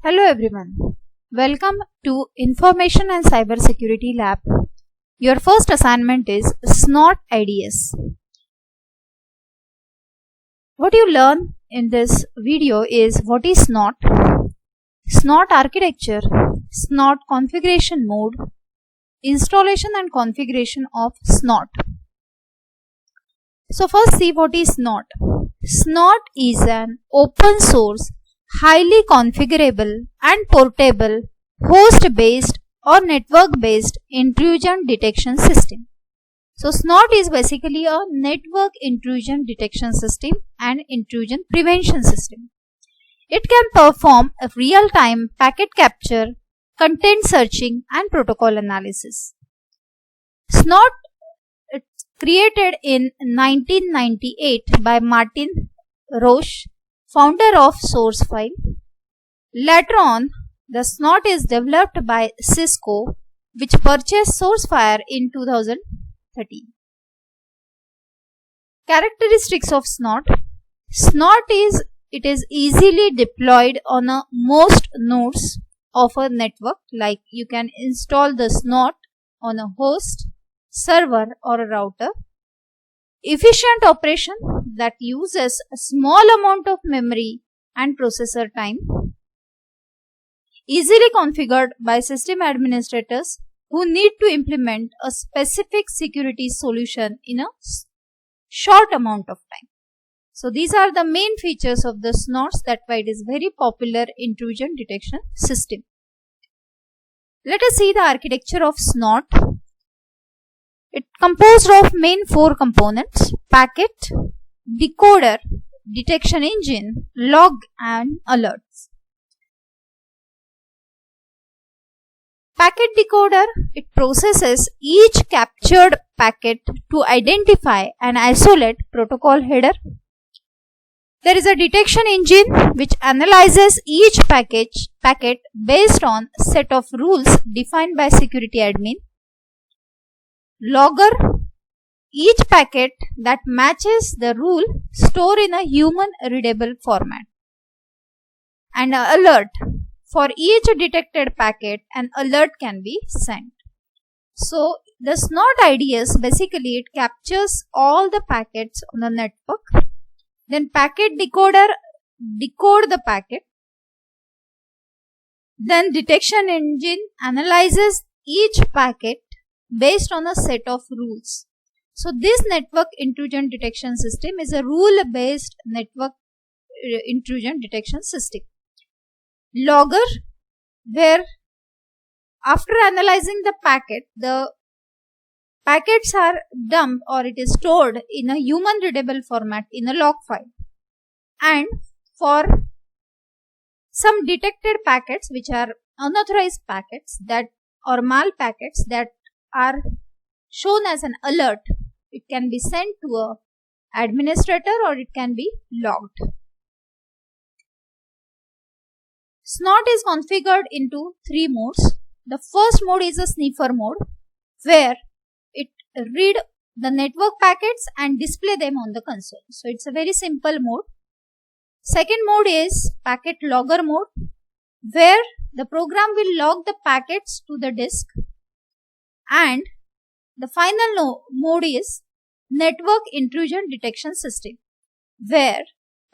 Hello everyone. Welcome to Information and Cybersecurity Lab. Your first assignment is SNOT IDS. What you learn in this video is what is SNOT, SNOT architecture, SNOT configuration mode, installation and configuration of SNOT. So first see what is SNOT. SNOT is an open source, highly configurable and portable host-based or network-based intrusion detection system. So SNOT is basically a network intrusion detection system and intrusion prevention system. It can perform a real-time packet capture, content searching and protocol analysis. SNOT created in 1998 by Martin Roche, founder of Sourcefile. Later on, the SNOT is developed by Cisco, which purchased Sourcefire in 2013. Characteristics of SNOT. SNOT is easily deployed on most nodes of a network, like you can install the SNOT on a host, server or a router. Efficient operation that uses a small amount of memory and processor time. Easily configured by system administrators who need to implement a specific security solution in a short amount of time. So these are the main features of the SNOTs, that why it is very popular intrusion detection system. Let us see the architecture of SNOT. It composed of main four components: packet, decoder, detection engine, log and alerts. Packet decoder, it processes each captured packet to identify and isolate protocol header. There is a detection engine which analyzes each packet based on set of rules defined by security admin. Logger, each packet that matches the rule stored in a human readable format. And alert, for each detected packet an alert can be sent. So the SNOT IDS basically it captures all the packets on the network. Then packet decoder decode the packet. Then detection engine analyzes each packet based on a set of rules. So this network intrusion detection system is a rule-based network intrusion detection system. Logger, where after analyzing the packets are dumped or it is stored in a human readable format in a log file. And for some detected packets which are unauthorized packets that or mal packets that are shown as an alert, it can be sent to a administrator or it can be logged. SNOT is configured into three modes. The first mode is a sniffer mode, where it read the network packets and display them on the console. So it's a very simple mode. Second mode is packet logger mode, where the program will log the packets to the disk. And the final mode is network intrusion detection system, where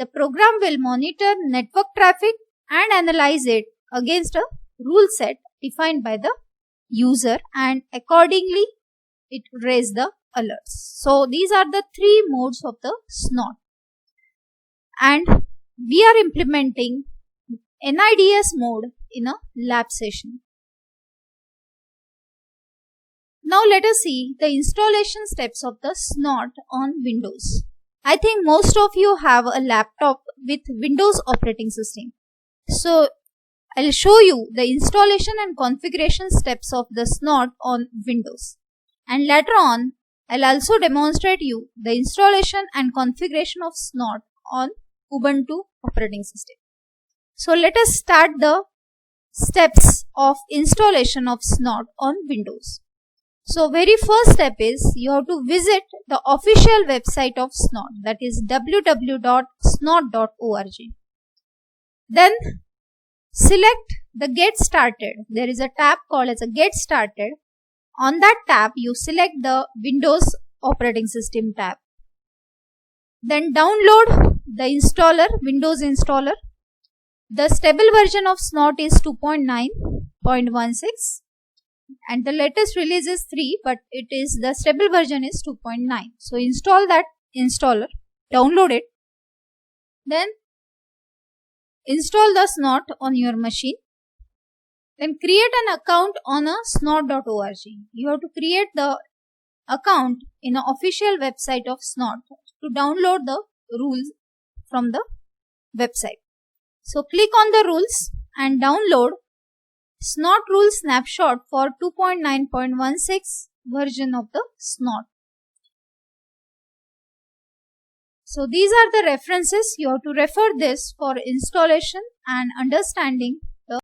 the program will monitor network traffic and analyze it against a rule set defined by the user, and accordingly it raise the alerts. So these are the three modes of the SNOT, and we are implementing NIDS mode in a lab session. Now let us see the installation steps of the SNOT on Windows. I think most of you have a laptop with Windows operating system. So I'll show you the installation and configuration steps of the SNOT on Windows. And later on, I'll also demonstrate you the installation and configuration of SNOT on Ubuntu operating system. So let us start the steps of installation of SNOT on Windows. So very first step is you have to visit the official website of SNOT, that is www.snot.org. Then select the Get Started. There is a tab called as a Get Started. On that tab, you select the Windows operating system tab. Then download the installer, Windows installer. The stable version of Snort is 2.9.16 and the latest release is 3, but the stable version is 2.9. So install that installer, download it, then install the Snort on your machine. Then create an account on a snort.org. You have to create the account in the official website of Snort to download the rules from the website. So click on the rules and download Snort rule snapshot for 2.9.16 version of the Snort. So these are the references. You have to refer this for installation and understanding